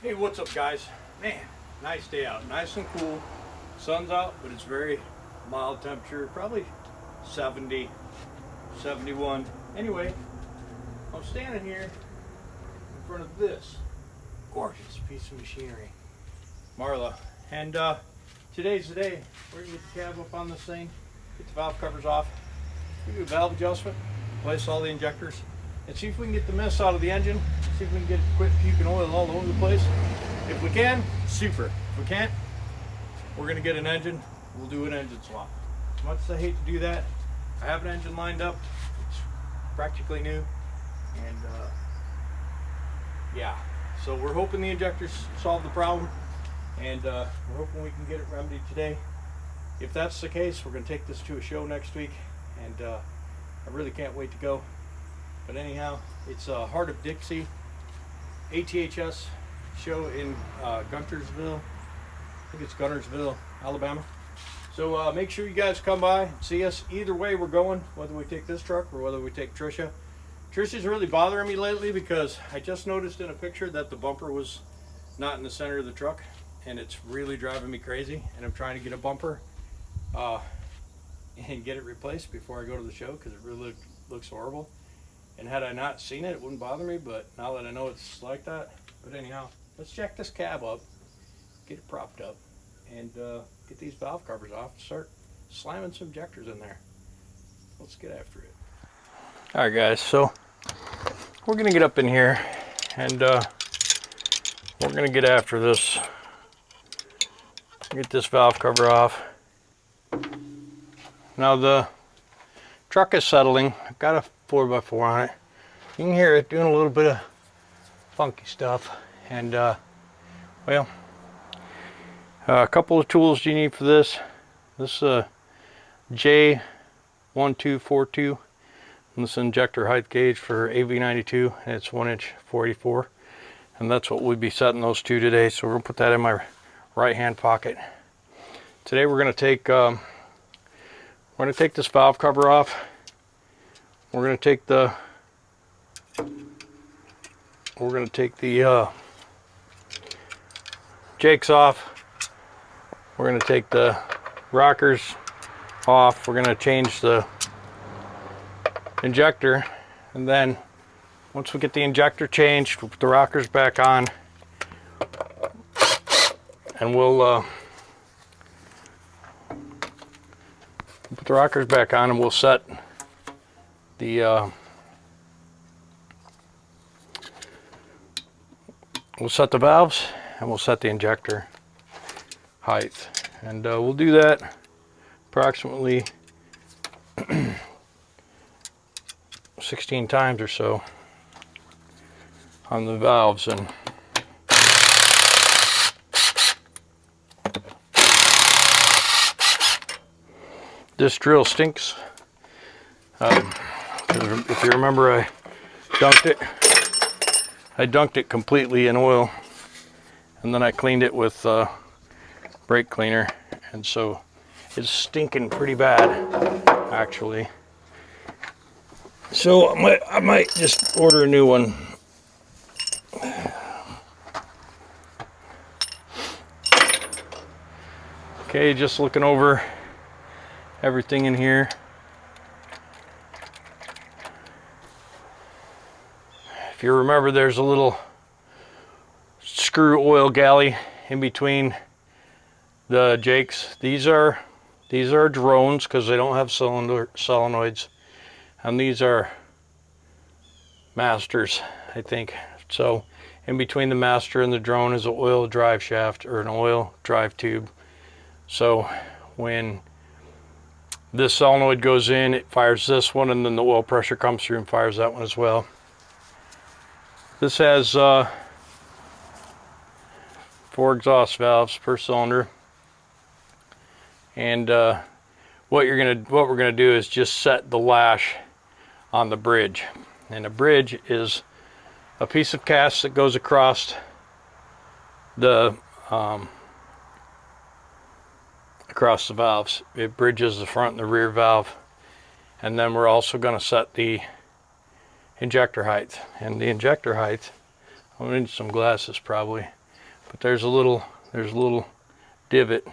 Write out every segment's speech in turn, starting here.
Hey, what's up guys? Man, nice day out, nice and cool. Sun's out, but it's very mild temperature, probably 70, 71. Anyway, I'm standing here in front of this gorgeous piece of machinery, Marla. And today's the day. We're gonna get the cab up on this thing, get the valve covers off, do a valve adjustment, replace all the injectors, and see if we can get the mess out of the engine, see if we can get it to quit puking oil all over the place. If we can, super. If we can't, we're gonna get an engine, we'll do an engine swap. As much as I hate to do that, I have an engine lined up, it's practically new, and yeah. So we're hoping the injectors solve the problem, and we're hoping we can get it remedied today. If that's the case, we're gonna take this to a show next week, and I really can't wait to go. But anyhow, it's Heart of Dixie ATHS show in Guntersville. I think it's Guntersville, Alabama. So make sure you guys come by and see us. Either way we're going, whether we take this truck or whether we take Trisha. Trisha's really bothering me lately because I just noticed in a picture that the bumper was not in the center of the truck, and it's really driving me crazy, and I'm trying to get a bumper and get it replaced before I go to the show because it really looks horrible. And had I not seen it, it wouldn't bother me, but now that I know it's like that. But anyhow, let's check this cab up, get it propped up, and get these valve covers off and start slamming some injectors in there. Let's get after it. All right guys, so we're gonna get up in here and we're gonna get after this. Get this valve cover off. Now the truck is settling. I've got a 4x4 on it. You can hear it doing a little bit of funky stuff, and well, a couple of tools you need for this. This J1242, and this injector height gauge for AV92, and it's 1" 484, and that's what we'll be setting those to today. So we're gonna put that in my right hand pocket. Today we're gonna take this valve cover off. We're gonna take the jakes off. We're gonna take the rockers off. We're gonna change the injector, and then once we get the injector changed, we'll put the rockers back on, and we'll put the rockers back on, and we'll set the valves, and we'll set the injector height, and we'll do that approximately 16 times or so on the valves. And this drill stinks. If you remember, I dunked it completely in oil, and then I cleaned it with brake cleaner, and so it's stinking pretty bad actually. So I might just order a new one. Okay, just looking over everything in here. If you remember, there's a little screw oil galley in between the jakes. These are drones because they don't have solenoids, and these are masters, I think. So in between the master and the drone is an oil drive shaft, or an oil drive tube. So when this solenoid goes in, it fires this one, and then the oil pressure comes through and fires that one as well. This has 4 exhaust valves per cylinder, and what we're gonna do is just set the lash on the bridge. And a bridge is a piece of cast that goes across the valves. It bridges the front and the rear valve, and then we're also going to set the injector height. And the injector height, I'm gonna need some glasses probably. but there's a little divot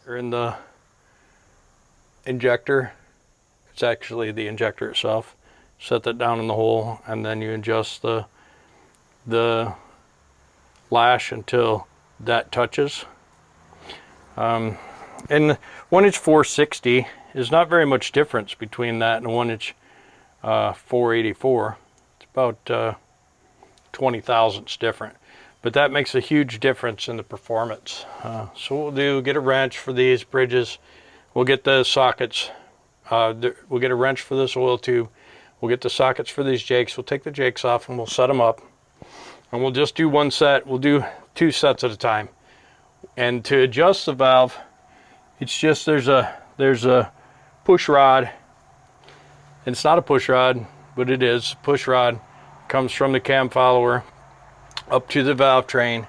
in the injector. It's actually the injector itself. Set that down in the hole, and then you adjust the lash until that touches. And 1-inch 460 is not very much difference between that and a 1-inch 484. It's about 20 thousandths different, but that makes a huge difference in the performance. So what we'll do, get a wrench for these bridges. We'll get the sockets. We'll get a wrench for this oil tube. We'll get the sockets for these jakes. We'll take the jakes off and we'll set them up. And we'll just do one set. We'll do 2 sets at a time. And to adjust the valve, it's just there's a push rod. And it's not a push rod, but it is. Push rod comes from the cam follower up to the valve train,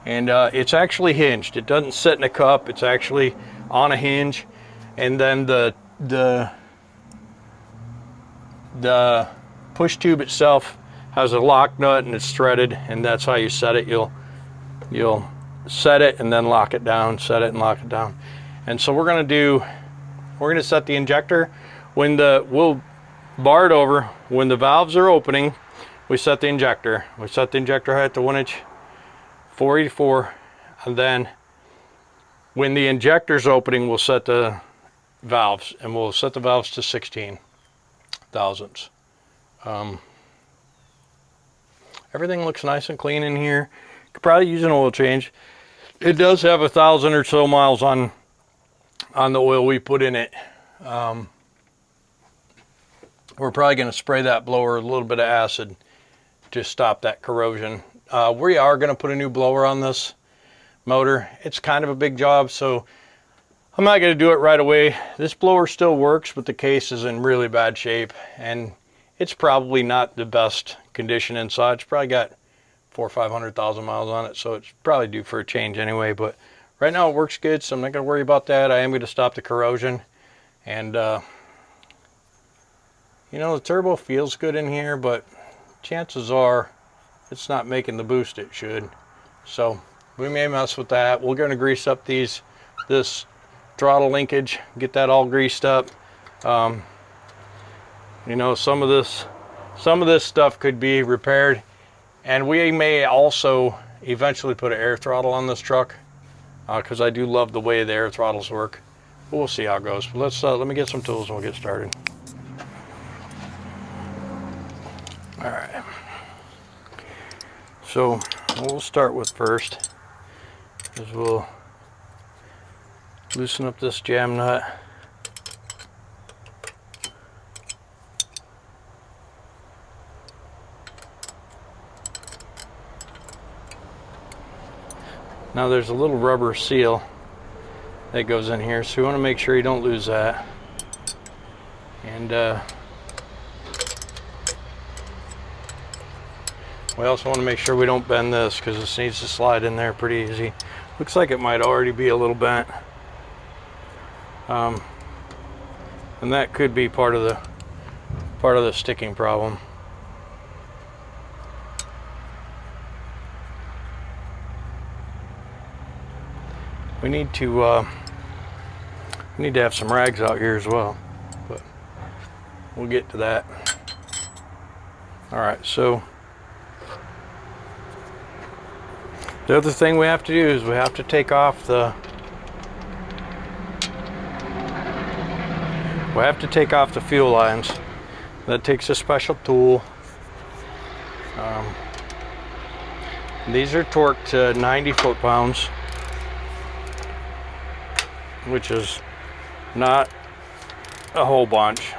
and it's actually hinged. It doesn't sit in a cup. It's actually on a hinge, and then the push tube itself has a lock nut and it's threaded, and that's how you set it. You'll set it and then lock it down, set it and lock it down. And so we're gonna set the injector we'll bar it over when the valves are opening. We set the injector. We set the injector height to 1-inch 484, and then when the injector's opening, we'll set the valves, and we'll set the valves to 16 thousandths. Everything looks nice and clean in here. Could probably use an oil change. It does have 1,000 or so miles on the oil we put in it. We're probably going to spray that blower a little bit of acid to stop that corrosion. We are going to put a new blower on this motor. It's kind of a big job, so I'm not going to do it right away. This blower still works, but the case is in really bad shape, and it's probably not the best condition inside. It's probably got 400,000 or 500,000 miles on it, so it's probably due for a change anyway. But right now it works good, so I'm not going to worry about that. I am going to stop the corrosion, and you know, the turbo feels good in here, but chances are it's not making the boost it should. So we may mess with that. We're going to grease up this throttle linkage, get that all greased up. You know, some of this stuff could be repaired, and we may also eventually put an air throttle on this truck, because I do love the way the air throttles work. But we'll see how it goes. But let me get some tools and we'll get started. All right. So what we'll start with first is we'll loosen up this jam nut. Now there's a little rubber seal that goes in here, so you want to make sure you don't lose that. And we also want to make sure we don't bend this, because this needs to slide in there pretty easy. Looks like it might already be a little bent. And that could be part of the sticking problem. We need to have some rags out here as well, but we'll get to that. All right, so the other thing we have to do is we have to take off the fuel lines. That takes a special tool. These are torqued to 90 foot-pounds, which is not a whole bunch.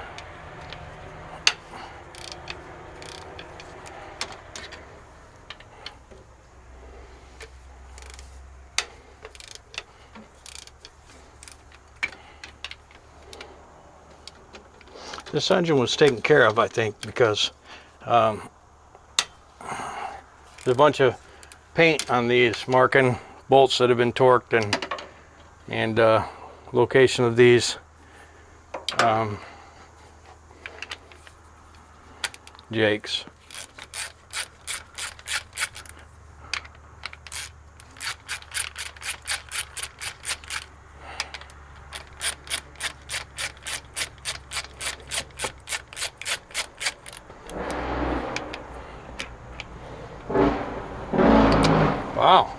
This engine was taken care of, I think, because there's a bunch of paint on these marking bolts that have been torqued, and location of these jakes. Wow.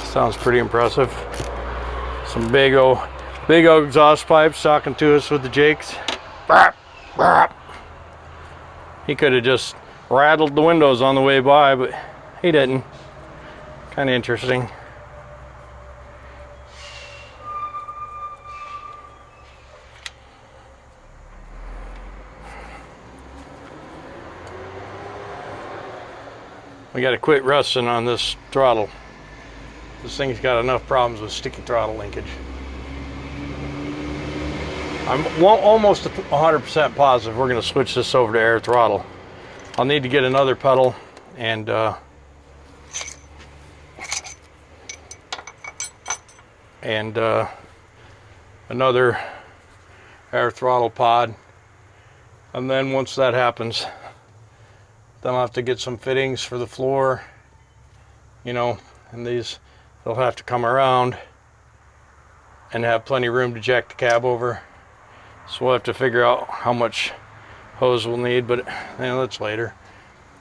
Sounds pretty impressive. Some big old exhaust pipes talking to us with the Jakes. Brap, brap. He could have just rattled the windows on the way by, but he didn't. Kind of interesting. We got to quit rusting on this throttle. This thing's got enough problems with sticky throttle linkage. I'm almost 100% positive we're going to switch this over to air throttle. I'll need to get another pedal and another air throttle pod. And then once that happens, then I'll have to get some fittings for the floor, you know, and these, they'll have to come around and have plenty of room to jack the cab over. So we'll have to figure out how much hose we'll need, but you know, that's later.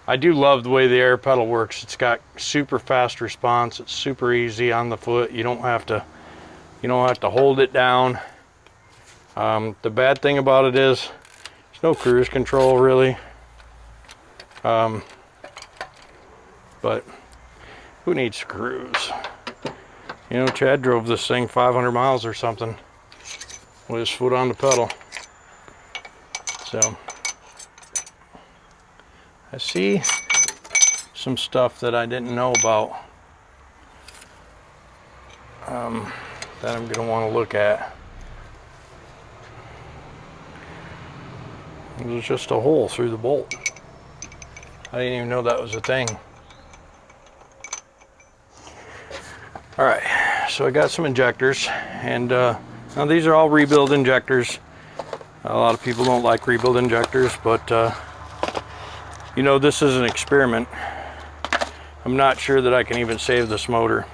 I do love the way the air pedal works. It's got super fast response. It's super easy on the foot. You don't have to hold it down. The bad thing about it is there's no cruise control really. But who needs to cruise? You know, Chad drove this thing 500 miles or something with his foot on the pedal. So I see some stuff that I didn't know about that I'm going to want to look at. There's just a hole through the bolt. I didn't even know that was a thing. All right, so I got some injectors, and now these are all rebuild injectors. A lot of people don't like rebuild injectors, but you know, this is an experiment. I'm not sure that I can even save this motor,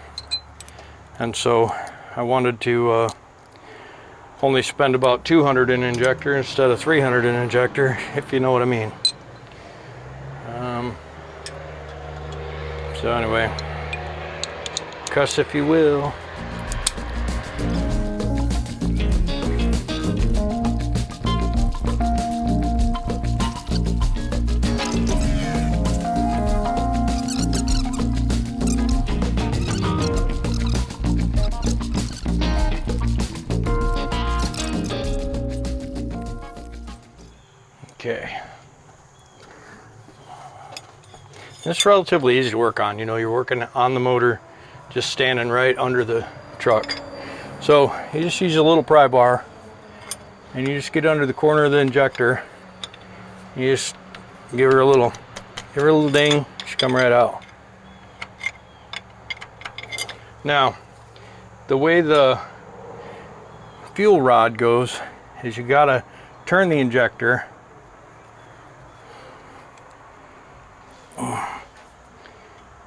and so I wanted to only spend about 200 in injector instead of 300 in injector, if you know what I mean. So anyway, cuss if you will. Okay. It's relatively easy to work on. You know, you're working on the motor, just standing right under the truck. So you just use a little pry bar, and you just get under the corner of the injector. You just give her a little ding. She'll come right out. Now, the way the fuel rod goes is you gotta turn the injector.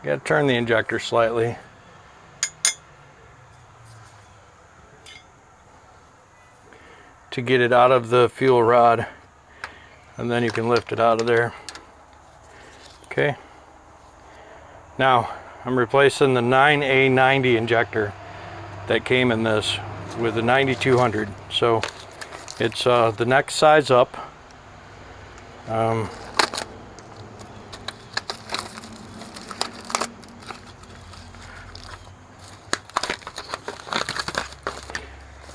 You gotta turn the injector slightly. To get it out of the fuel rod, and then you can lift it out of there. Okay. Now, I'm replacing the 9A90 injector that came in this with the 9200. So it's the next size up.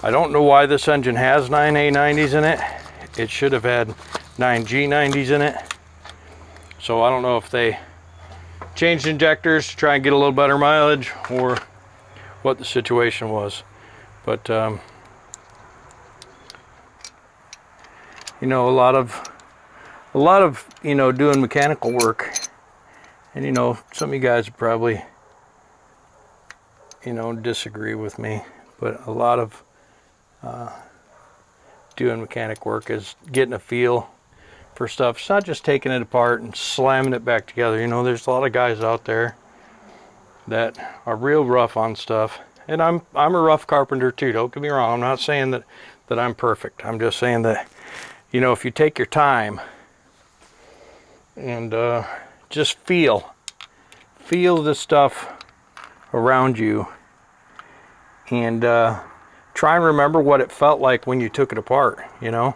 I don't know why this engine has 9A90s in it. It should have had 9G90s in it. So I don't know if they changed injectors to try and get a little better mileage or what the situation was. But you know, a lot of you know, doing mechanical work, and you know, some of you guys probably, you know, disagree with me, but a lot of doing mechanic work is getting a feel for stuff. It's not just taking it apart and slamming it back together. You know, there's a lot of guys out there that are real rough on stuff, and I'm a rough carpenter too, don't get me wrong. I'm not saying that I'm perfect. I'm just saying that, you know, if you take your time and just feel the stuff around you, and try and remember what it felt like when you took it apart, you know.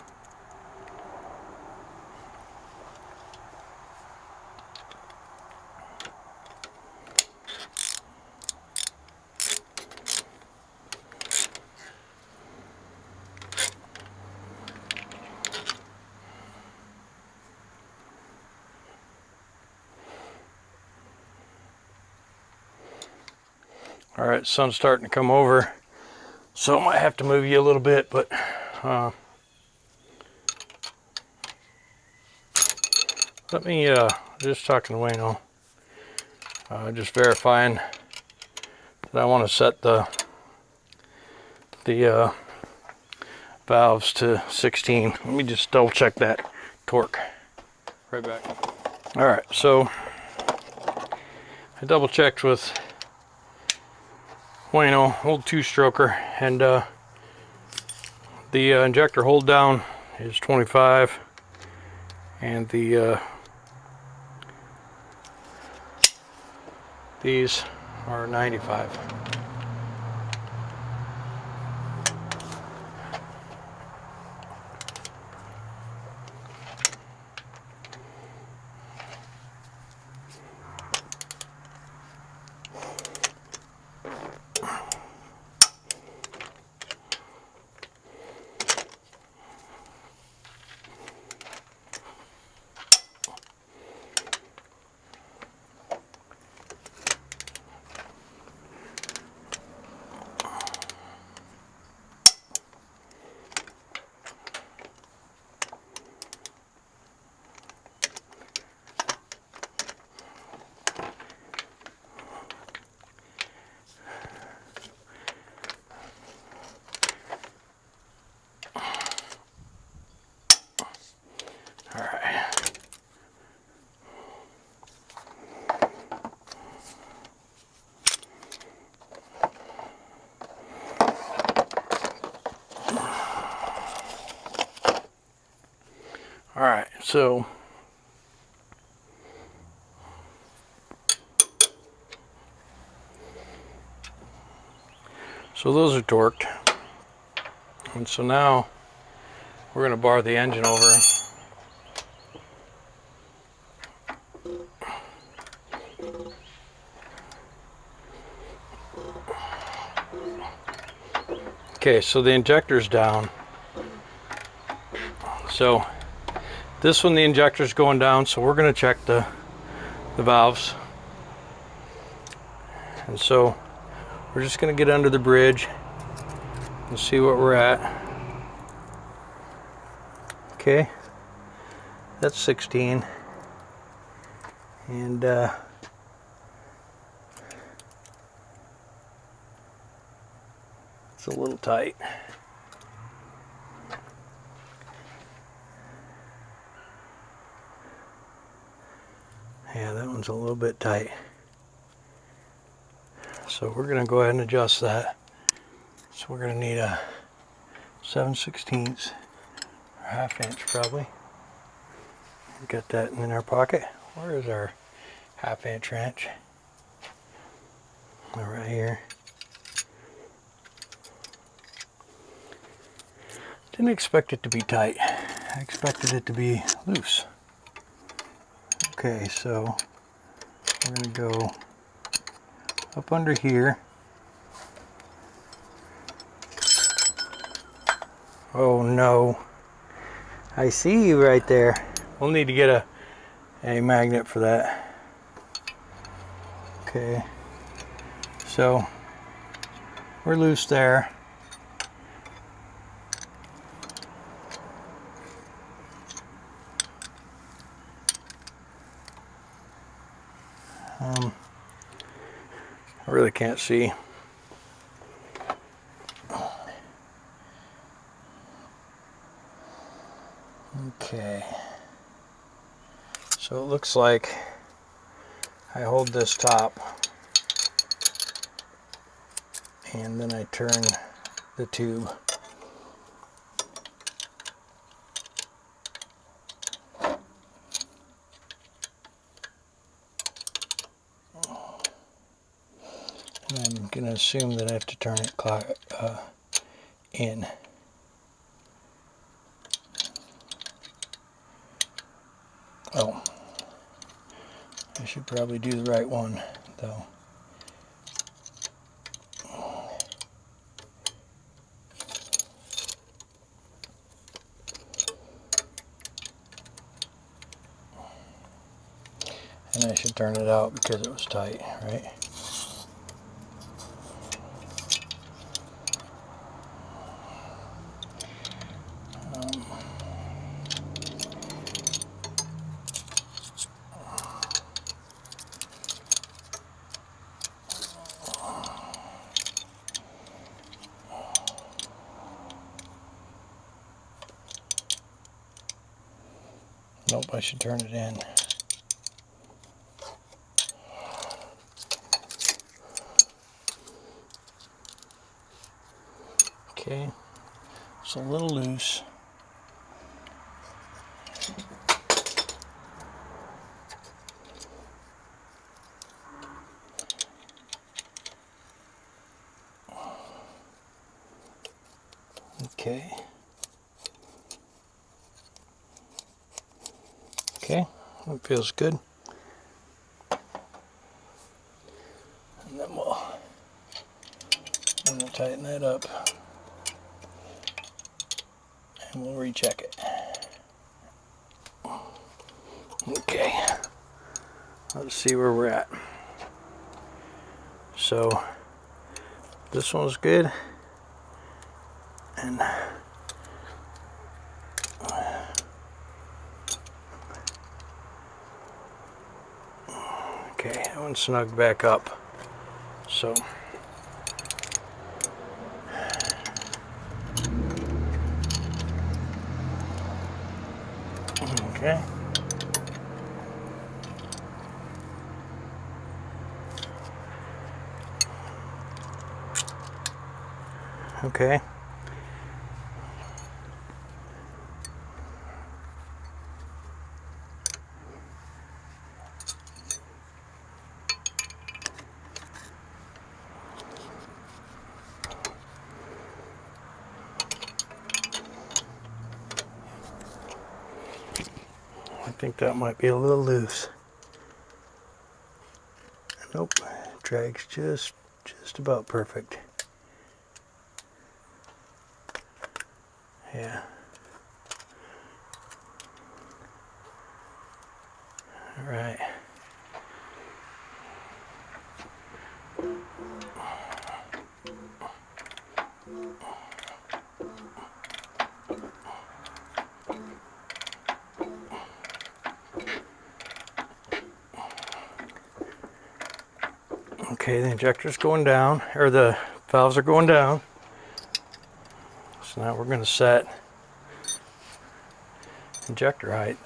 All right, sun's starting to come over, so I might have to move you a little bit, but let me just talking to Wayno, just verifying that I want to set the valves to 16. Let me just double check that torque. Right back. All right, so I double checked with Wayno, old 2-stroker, and the injector hold down is 25, and these are 95. All right, so those are torqued, and so now we're going to bar the engine over. Okay, so the injector's down. So this one, the injector's going down, so we're going to check the valves. And so we're just going to get under the bridge and see what we're at. Okay, that's 16. And it's a little tight. Yeah, that one's a little bit tight. So we're going to go ahead and adjust that. So we're going to need a 7/16 or 1/2 inch probably. Got that in our pocket. Where is our 1/2 inch wrench? Oh, right here. Didn't expect it to be tight. I expected it to be loose. Okay, so we're going to go up under here. Oh no, I see you right there. We'll need to get a magnet for that. Okay, so we're loose there. I really can't see. Okay, so it looks like I hold this top and then I turn the tube. going to assume that I have to turn it in. Oh, I should probably do the right one, though. And I should turn it out because it was tight, right? Nope, I should turn it in. Okay, it's a little loose. Okay. Okay, that feels good. And then we'll tighten that up. And we'll recheck it. Okay, let's see where we're at. So this one's good, and okay, that one's snugged back up. So okay. Okay. I think that might be a little loose. Nope, drag's just about perfect. Yeah. All right. Okay, the injector's going down, or the valves are going down. So now we're going to set injector height.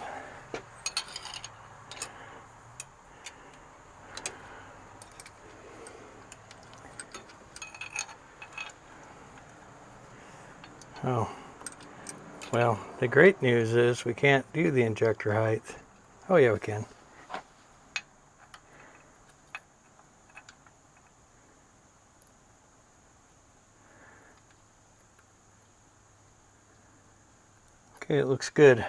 Oh, well, the great news is we can't do the injector height. Oh yeah, we can. Okay, it looks good.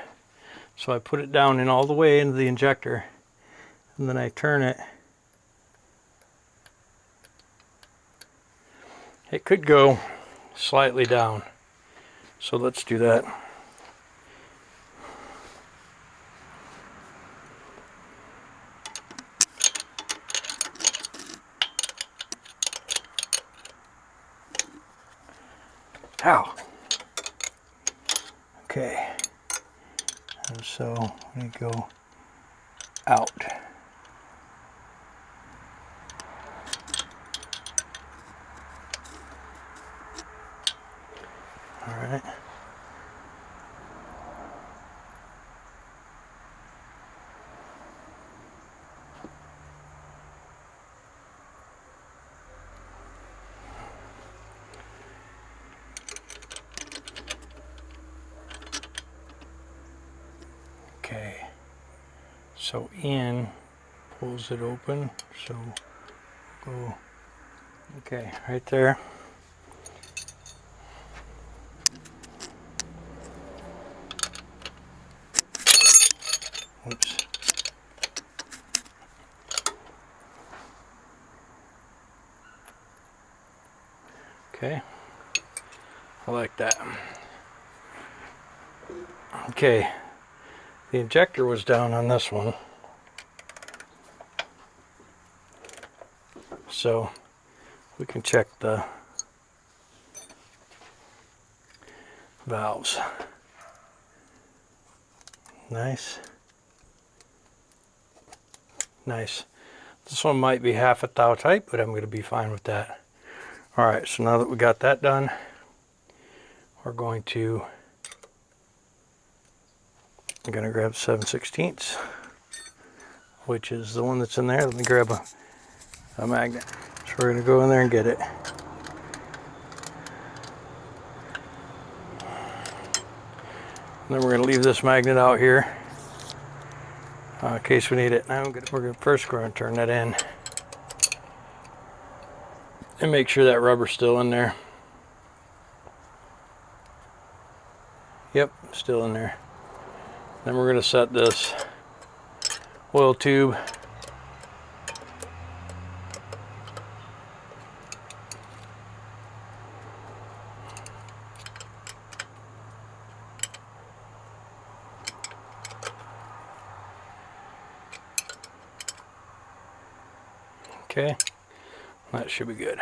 So I put it down in all the way into the injector, and then I turn it. It could go slightly down, so let's do that. Ow. Okay, and so we go out. All right. Okay, so in pulls it open, so go Okay, right there. Oops. Okay, I like that. Okay, the injector was down on this one, so we can check the valves. Nice. Nice. This one might be half a thou tight, but I'm going to be fine with that. Alright, so now that we got that done, we're going to, I'm going to grab 7/16, which is the one that's in there. Let me grab a magnet. So we're going to go in there and get it. And then we're going to leave this magnet out here in case we need it. Now we're first going to turn that in and make sure that rubber's still in there. Yep, still in there. Then we're going to set this oil tube okay, that should be good.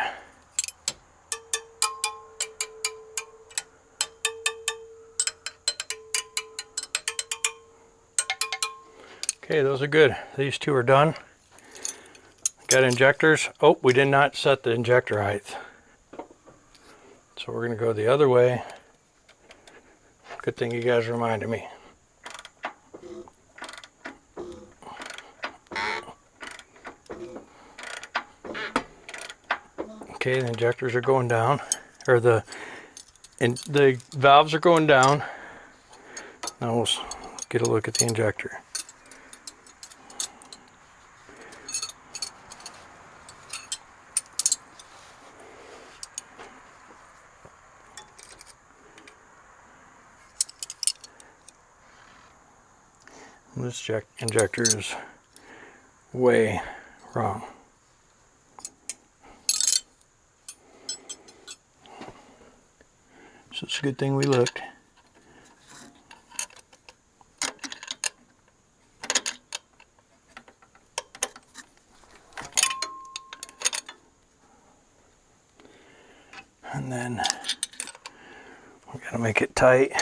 Okay, those are good. These two are done. Got injectors. Oh, we did not set the injector height. So we're going to go the other way. Good thing you guys reminded me. Okay, the injectors are going down, or the valves are going down. Now we'll get a look at the injector. This injector is way wrong. So it's a good thing we looked. And then we gotta make it tight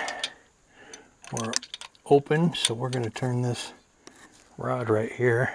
or open, so we're going to turn this rod right here.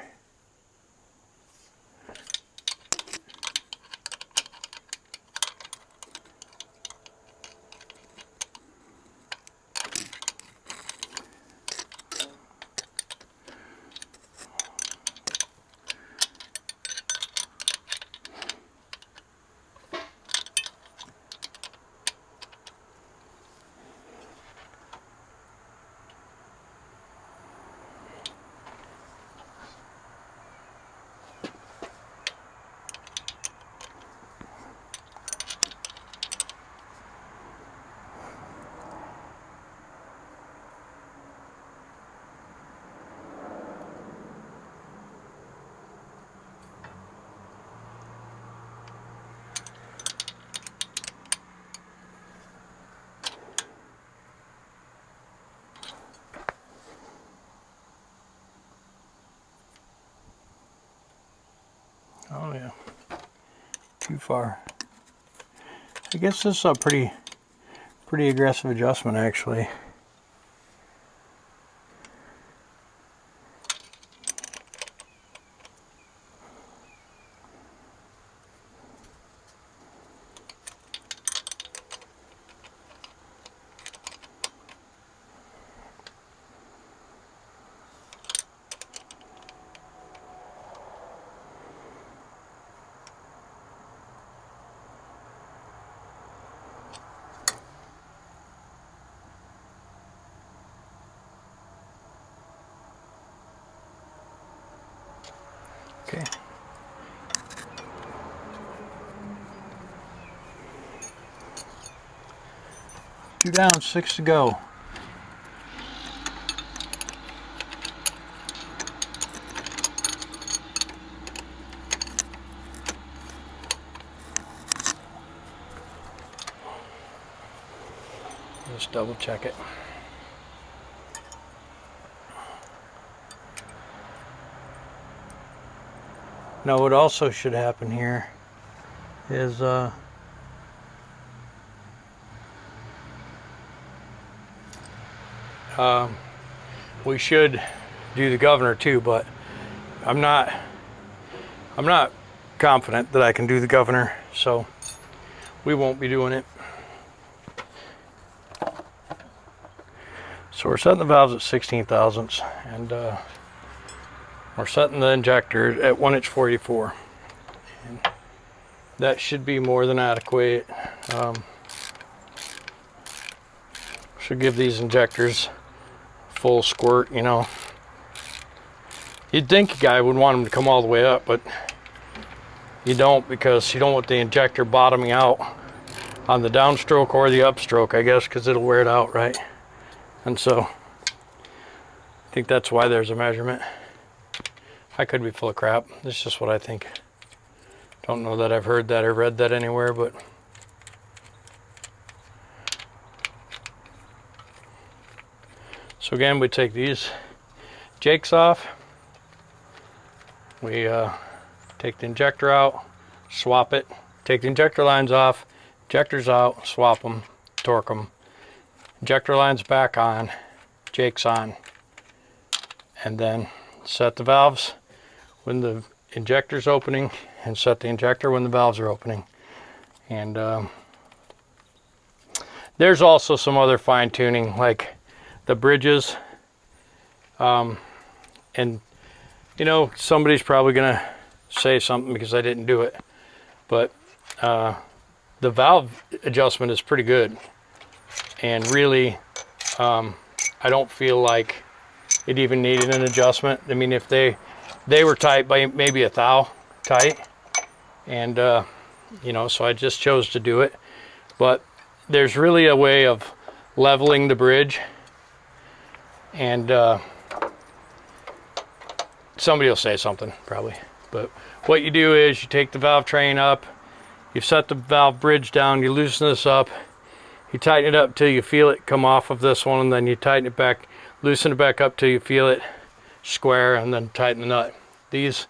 Oh yeah, too far. I guess this is a pretty aggressive adjustment actually. Okay. 2 down, 6 to go. Just double check it. Now what also should happen here is we should do the governor too, but I'm not confident that I can do the governor, so we won't be doing it. So we're setting the valves at 16 thousandths, and we're setting the injector at 1 inch 44. And that should be more than adequate. Should give these injectors full squirt, you know. You'd think a guy would want them to come all the way up, but you don't, because you don't want the injector bottoming out on the downstroke or the upstroke, I guess, because it'll wear it out, right? And so I think that's why there's a measurement. I could be full of crap. It's just what I think. Don't know that I've heard that or read that anywhere, but so again, we take these jakes off. We take the injector out, swap it, take the injector lines off, injectors out, swap them, torque them. Injector lines back on, jakes on, and then set the valves when the injector's opening and set the injector when the valves are opening. And there's also some other fine tuning, like the bridges, and you know, somebody's probably gonna say something because I didn't do it, but the valve adjustment is pretty good. And really, I don't feel like it even needed an adjustment. I mean, if they were tight by maybe a thou tight, and you know, so I just chose to do it. But there's really a way of leveling the bridge, and somebody will say something probably. But what you do is you take the valve train up, you set the valve bridge down, you loosen this up. You tighten it up till you feel it come off of this one, and then you tighten it back, loosen it back up till you feel it square, and then tighten the nut. These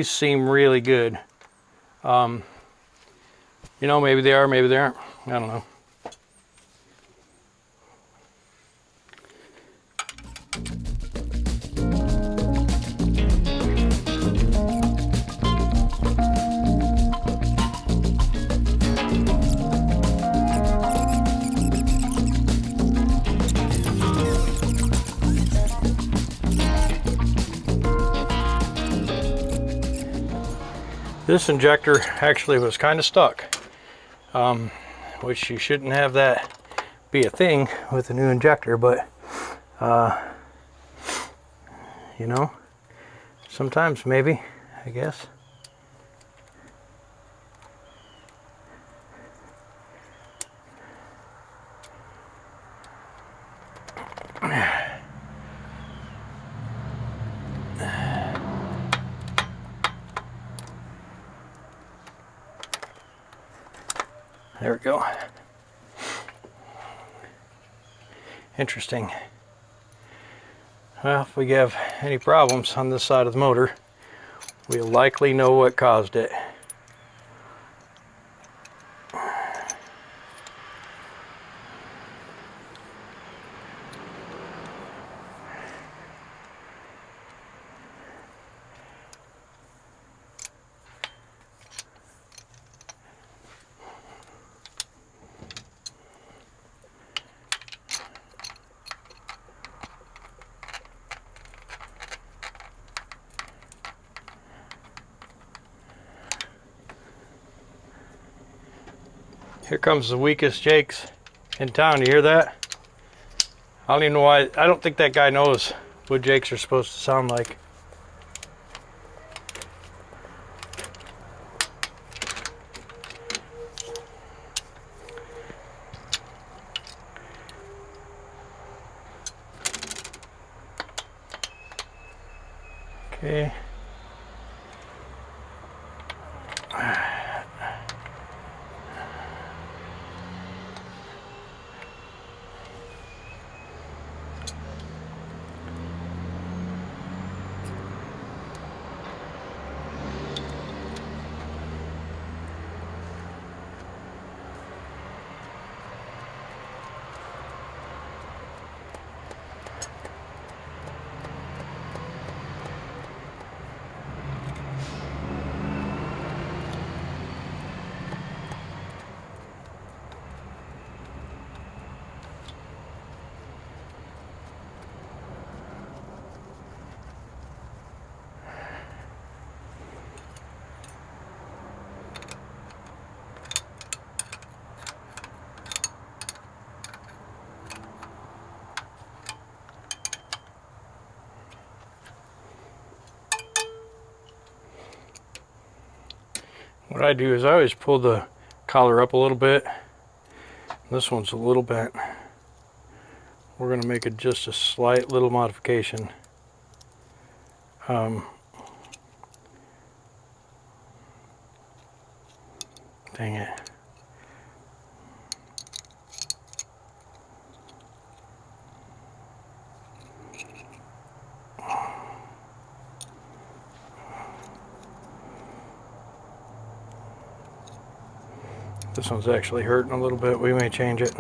seem really good. You know, maybe they are, maybe they aren't. I don't know. This injector actually was kind of stuck, which you shouldn't have that be a thing with a new injector, but you know, sometimes maybe, I guess. There we go. Interesting. Well, if we have any problems on this side of the motor, we'll likely know what caused it. Here comes the weakest jakes in town. You hear that? I don't even know why. I don't think that guy knows what jakes are supposed to sound like. Okay. What I do is I always pull the collar up a little bit. This one's a little bent. We're going to make it just a slight little modification. Dang it. This one's actually hurting a little bit. We may change it.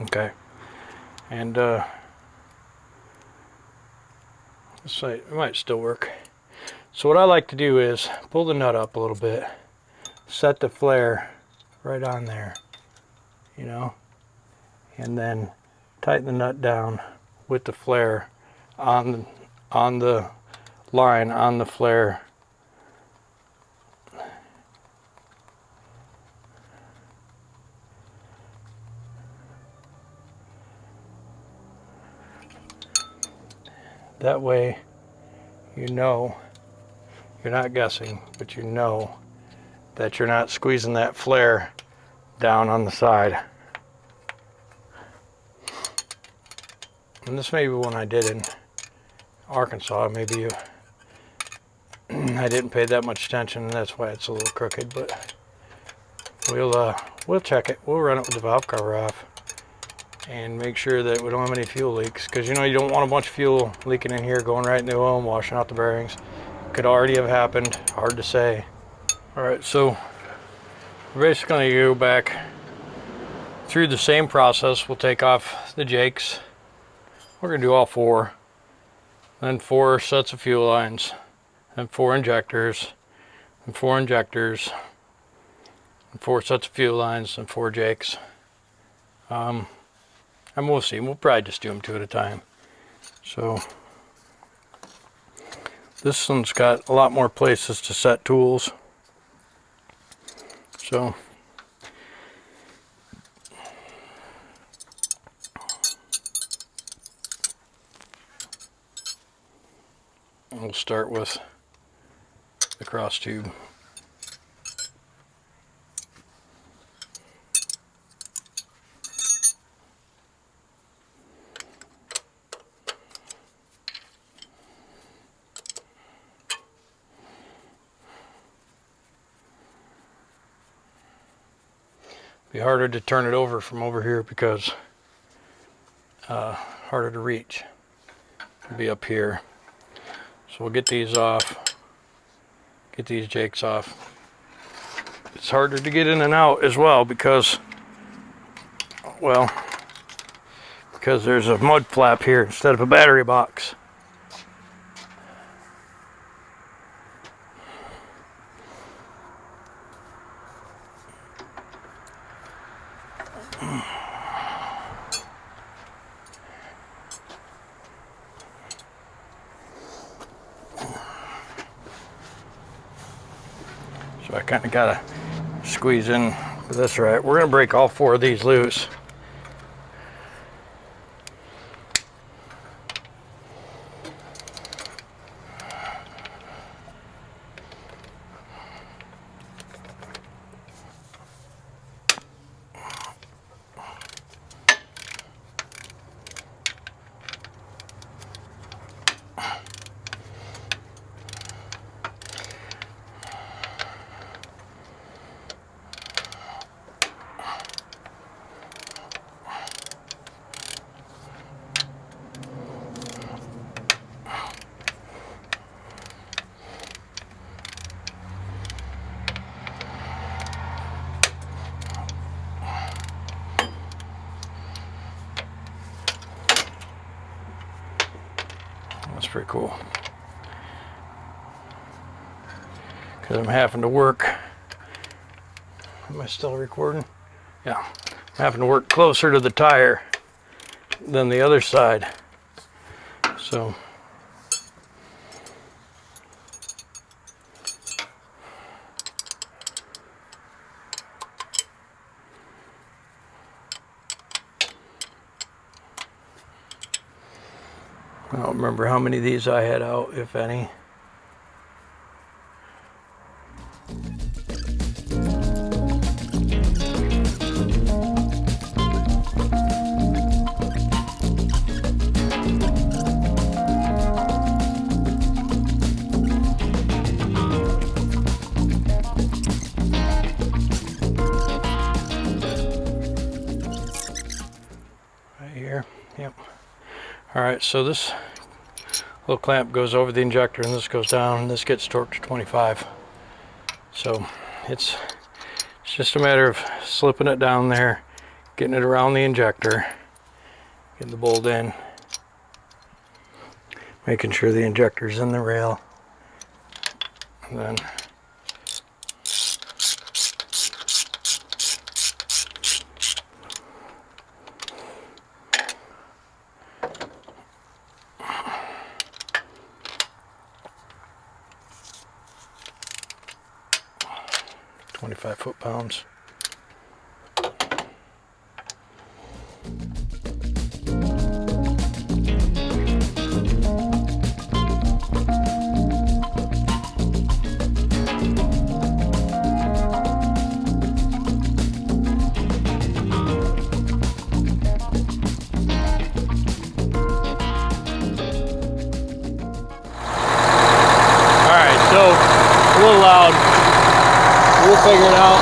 Okay, and this side might still work. So what I like to do is pull the nut up a little bit, set the flare right on there, you know, and then tighten the nut down with the flare on the line on the flare. That way, you know, you're not guessing, but you know that you're not squeezing that flare down on the side. And this may be one I did in Arkansas. Maybe I didn't pay that much attention, and that's why it's a little crooked. But we'll check it. We'll run it with the valve cover off and make sure that we don't have any fuel leaks, because you know you don't want a bunch of fuel leaking in here, going right in the oil and washing out the bearings. Could already have happened. Hard to say. All right, so we're basically going to go back through the same process. We'll take off the jakes. We're going to do all four. Then 4 sets of fuel lines. Then 4 injectors. And 4 injectors. And 4 sets of fuel lines and 4 jakes. And we'll see. We'll probably just do them 2 at a time. So this one's got a lot more places to set tools. So we'll start with the cross tube. Be harder to turn it over from over here because harder to reach. It'll be up here. So we'll get these off, get these jakes off. It's harder to get in and out as well because, well, because there's a mud flap here instead of a battery box. So I kind of gotta squeeze in with this right. We're gonna break all 4 of these loose. That's pretty cool. Because I'm having to work. Am I still recording? Yeah. I'm having to work closer to the tire than the other side. So I don't remember how many of these I had out, if any. Right here, yep. All right, so this little clamp goes over the injector and this goes down and this gets torqued to 25. So it's just a matter of slipping it down there, getting it around the injector, getting the bolt in, making sure the injector's in the rail, and then .25 foot-pounds. Alright, so a little loud. We'll figure it out.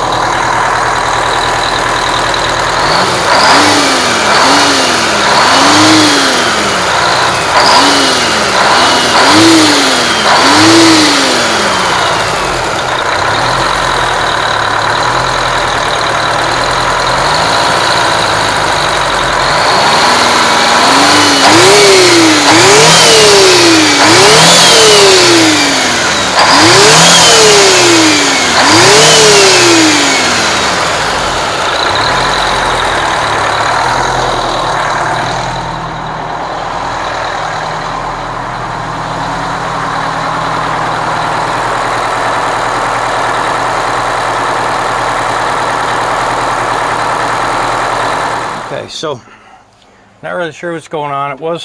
Okay, so not really sure what's going on. We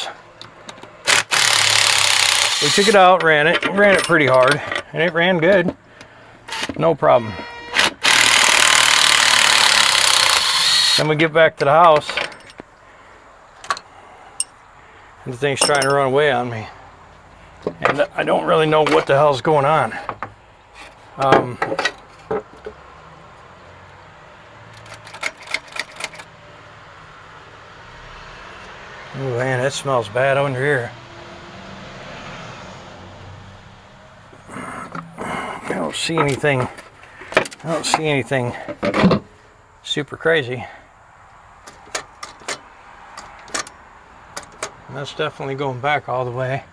took it out, ran it pretty hard, and it ran good, no problem. Then we get back to the house, and the thing's trying to run away on me, and I don't really know what the hell's going on. Oh man, that smells bad under here. I don't see anything super crazy. And that's definitely going back all the way.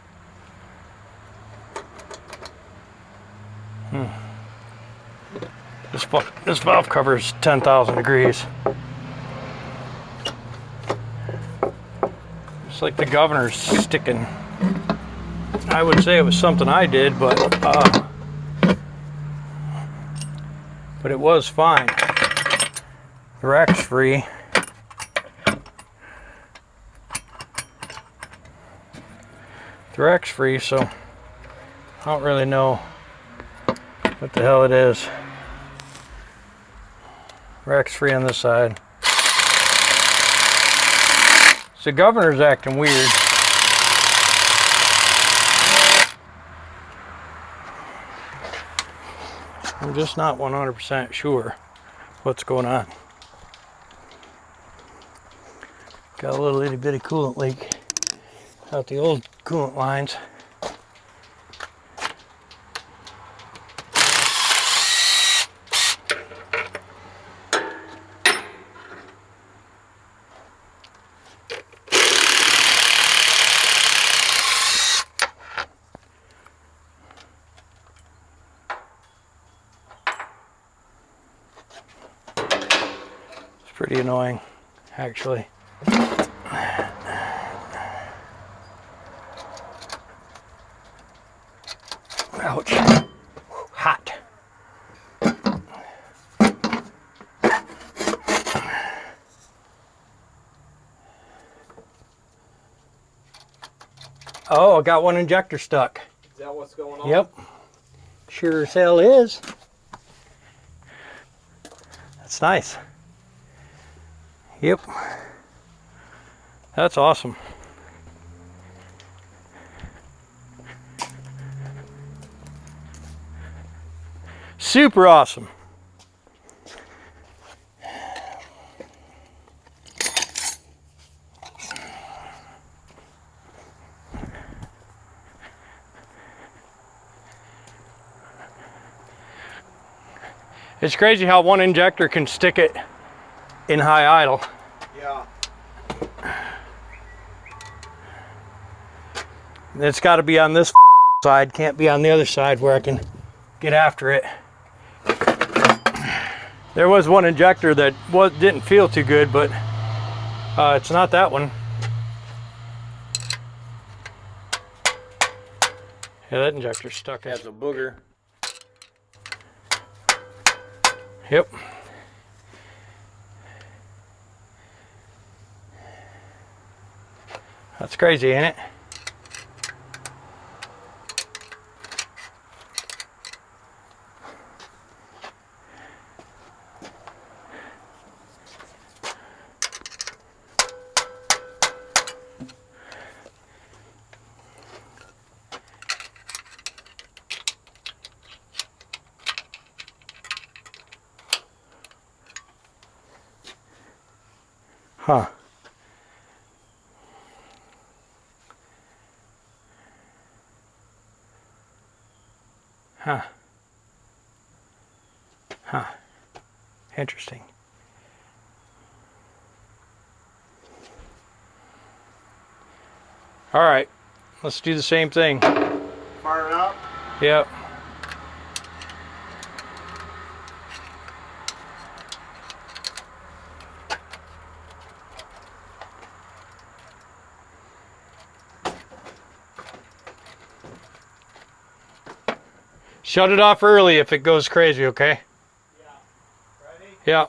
This valve covers 10,000 degrees. It's like the governor's sticking. I would say it was something I did, but but it was fine. The rack's free. The rack's free, so I don't really know what the hell it is. Rack's free on this side. So the governor's acting weird. I'm just not 100% sure what's going on. Got a little itty bitty coolant leak out the old coolant lines. Pretty annoying, actually. Ouch. Hot. Oh, I got one injector stuck. Is that what's going on? Yep. Sure as hell is. That's nice. Yep. That's awesome. Super awesome. It's crazy how one injector can stick it in high idle. Yeah. It's got to be on this side, can't be on the other side where I can get after it. There was one injector that didn't feel too good, but it's not that one. Yeah, that injector's stuck. Has a booger. Yep. That's crazy, ain't it? Huh. Huh. Huh. Interesting. All right, let's do the same thing. Fire it up? Yep. Shut it off early if it goes crazy, okay? Yeah. Ready? Yeah.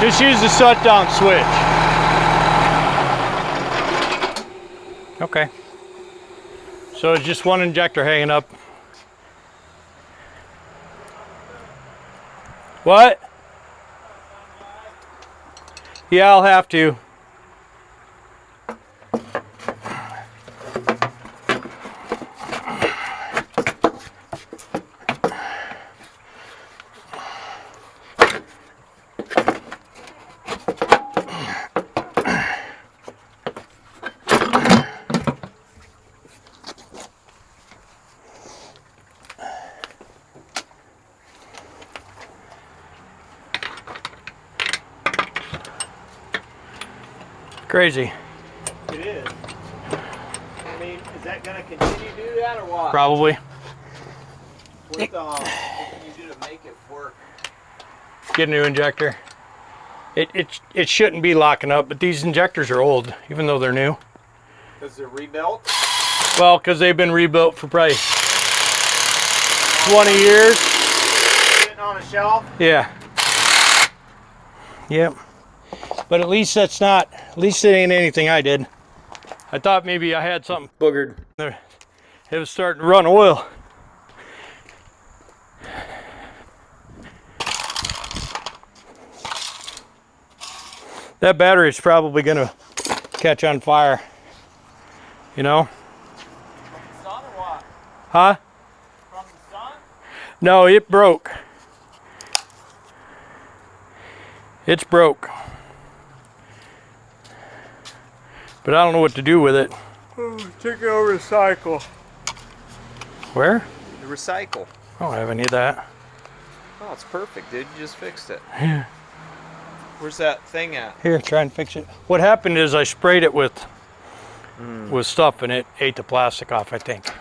Just use the shutdown switch. Okay. So it's just one injector hanging up. What? Yeah, I'll have to. Crazy. It is. I mean, is that going to continue to do that or what? Probably. What can you do to make it work? Get a new injector. It shouldn't be locking up, but these injectors are old, even though they're new. Because they're rebuilt? Well, because they've been rebuilt for probably 20 years. Sitting on a shelf? Yeah. Yep. But at least it ain't anything I did. I thought maybe I had something boogered. It was starting to run oil. That battery is probably gonna catch on fire. You know? From the sun or what? Huh? From the sun? No, it broke. It's broke. But I don't know what to do with it. Take it over to recycle. Where? The recycle. I don't have any of that. Oh, it's perfect, dude. You just fixed it. Yeah. Where's that thing at? Here, try and fix it. What happened is I sprayed it with stuff and it ate the plastic off, I think. 98%.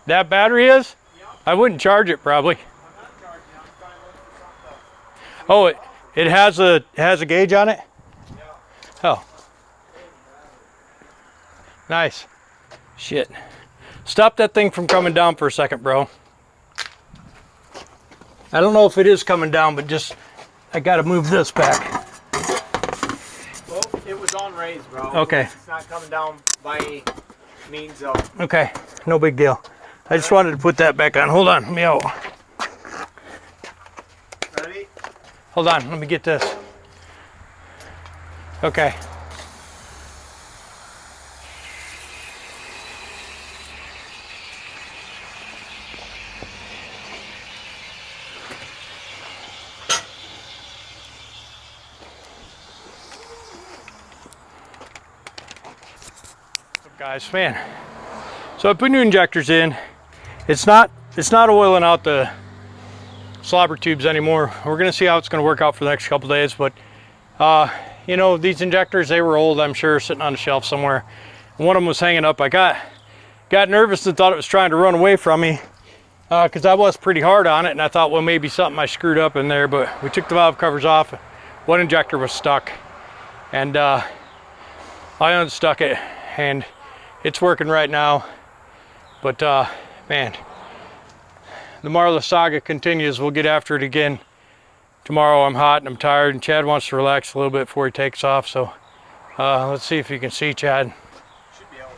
That battery is? Yep. I wouldn't charge it probably. I'm not charging. I'm trying to look for something. Oh, it has a gauge on it? Yeah. Oh. Nice. Shit. Stop that thing from coming down for a second, bro. I don't know if it is coming down, but just, I gotta move this back. Well, it was on raise, bro. Okay. It's not coming down by any means of. Okay, no big deal. I just wanted to put that back on. Hold on, let me out. Ready? Hold on, let me get this. Okay. Guys, man, so I put new injectors in. It's not oiling out the slobber tubes anymore. We're gonna see how it's gonna work out for the next couple days, but you know, these injectors, they were old, I'm sure, sitting on a shelf somewhere. One of them was hanging up. I got nervous and thought it was trying to run away from me because I was pretty hard on it, and I thought, well, maybe something I screwed up in there, but we took the valve covers off. One injector was stuck, and I unstuck it, and it's working right now. But man, the Marla saga continues. We'll get after it again tomorrow. I'm hot and I'm tired, and Chad wants to relax a little bit before he takes off, so let's see if you can see Chad. Should be able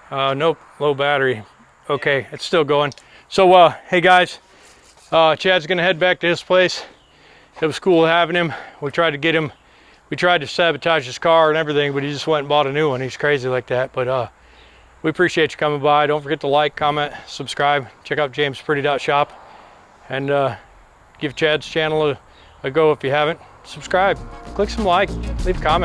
to. Nope, low battery. Okay, it's still going. So hey guys, Chad's gonna head back to his place. It was cool having him. We tried to get him, we tried to sabotage his car and everything, but he just went and bought a new one. He's crazy like that. But we appreciate you coming by. Don't forget to like, comment, subscribe. Check out jamespretty.shop, and give Chad's channel a go if you haven't. Subscribe, click some like, leave a comment.